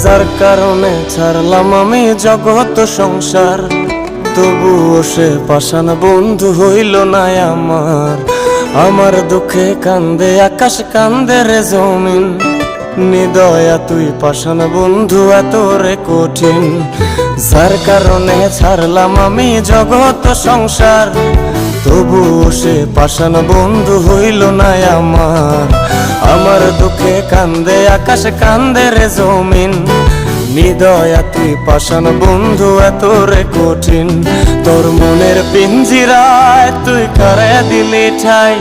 যার কারণে ছাড়লাম আমি জগৎ সংসার, তবুও সে পাষাণ বন্ধু হইল না আমার। আমার দুঃখে কান্দে আকাশ, কান্দে রে জমিন, নিদয়া তুই পাষাণ বন্ধু এত রে কঠিন। যার কারণে ছাড়লাম আমি জগৎ সংসার, তবুও সে পাষাণ বন্ধু হইল না আমার। আমার দুঃখে কান্দে আকাশ, কান্দে রে জমিন, নিদয়া তুই পাষাণ বন্ধু এত রে কঠিন। তোর মনের পিঞ্জিরায় তুই কারে দিলি ঠাই,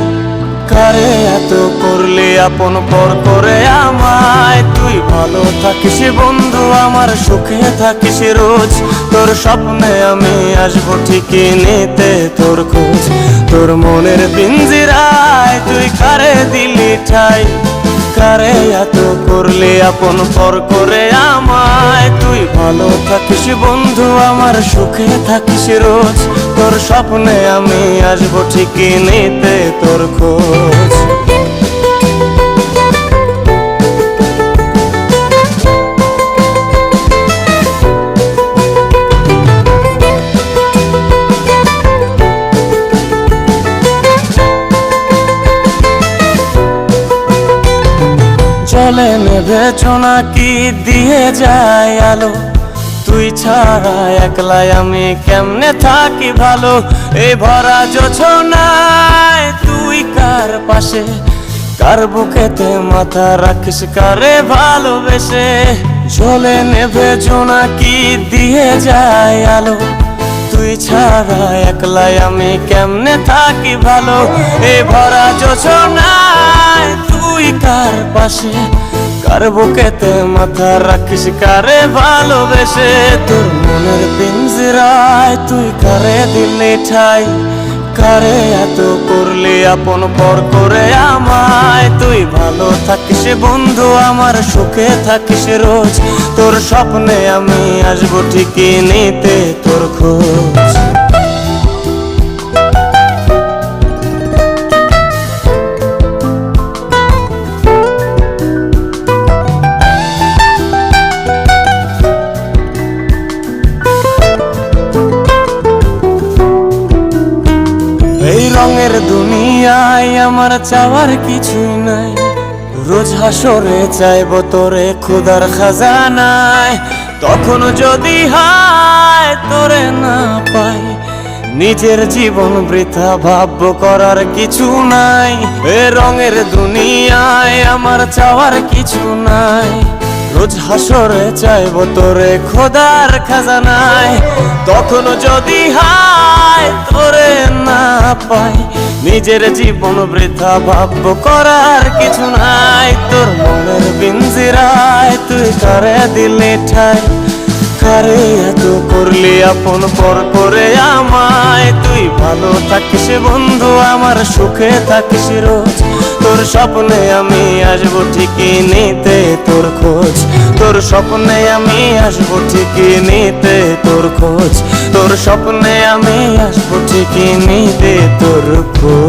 কারে এত করলি আপন পর করে আমায়। তুই ভালো থাকিস বন্ধু আমার, সুখে থাকিস রোজ, তোর স্বপ্নে আমি আসবো ঠিকই নিতে তোর খোঁজ। তোর মনের পিঞ্জিরায় তুই কারে দিলি ঠাই, কারে এত করলি আপন পর করে আমায়। তুই ভালো থাকিস বন্ধু আমার, সুখে থাকিস রোজ, তোর স্বপ্নে আমি আসবো ঠিকই নিতে তোর খোঁজ। চলে নেবে নাকি দিয়ে যায় আলো, তুই ছাড়া একলাই আমি কেমনে থাকি ভালো। এই ভরা জোছনায় তুই কার পাশে, কার বুকেতে মাথা রাখিস কারে ভালোবেসে। চলে নেবে নাকি দিয়ে যায় আলো, তুই ছাড়া একলাই আমি কেমনে থাকি ভালো। এই ভরা জোছনায় তুই কার পাশে, কার বুকেতে মাথা রাখিস কারে ভালোবেসে। তোর মনের পিঞ্জিরায় তুই কারে দিলি ঠাই, কারে এত করলি আপন পর করে আমায়। তুই ভালো থাকিস বন্ধু আমার, সুখে থাকিস রোজ, তোর স্বপ্নে আমি আসবো ঠিকই নিতে তোর খোঁজ। এই রঙের দুনিয়ায় আমার চাওয়ার কিছুই নাই, রোজ হাসরে চাইব তোরে ক্ষুধার খাজানায়। তখন যদি হায় তোরে না পাই, নিজের জীবন বৃথা ভাব্য করার কিছু নাই। এ রঙের দুনিয়ায় আমার চাওয়ার কিছু নাই, রোজ হাসরে চাইব তোরে খোদার খাজানায়। তখন যদি হায় তোরে না পাই, নিজের জীবন বৃথা ভাব্য করার কিছু নাই। তোর মনের পিঞ্জিরায় তুই কারে দিলি ঠাই, কারে এত করলি আপন পর করে আমায়। তুই ভালো থাকিস বন্ধু আমার, সুখে থাকিস রোজ, তোর স্বপ্নে আমি আসবো ঠিকই নিতে তোর খোঁজ। তোর স্বপ্নে আমি আসবো ঠিকই নিতে তোর খোঁজ, তোর স্বপ্নে আমি আসবো ঠিকই নিতে তোর খোঁজ।